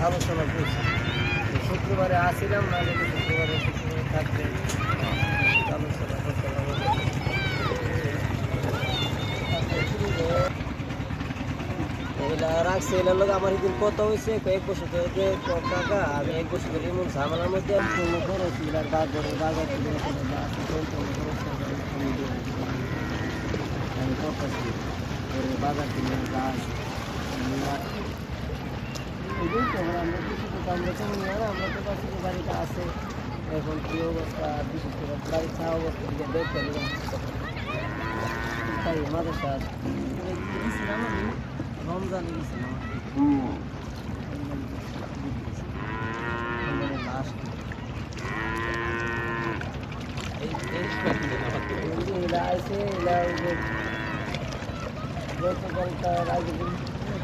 আলোচনা করছি। শুক্রবারে আসছিলাম না, শুক্রবারে থাকবে আলোচনা করতে হবে। এগুলা রাখছে, এগুলোর লোক আমার এদিন কথা হয়েছে কয়েক বছর ধরে টাকা আমি 1 বছর ধরে এমন ঝামেলার মধ্যে পূর্ণ খরচ আর বাজারে বাজার থেকে আমি করতেছি বাজার কিনে গাছ এটাই তো আমরা কিছু তো আমরা তো নিয়ে না, আমরা তো পাশে বাড়িটা আছে। এখন কি অবস্থা, বিশেষ করে বাড়ির চা অবস্থা দিকে দেখতে তাই মাদ্রাসা গেছিলাম আমি রমজানে গেছিলাম লাস্ট এরা আছে, এরা গতকালকার আগে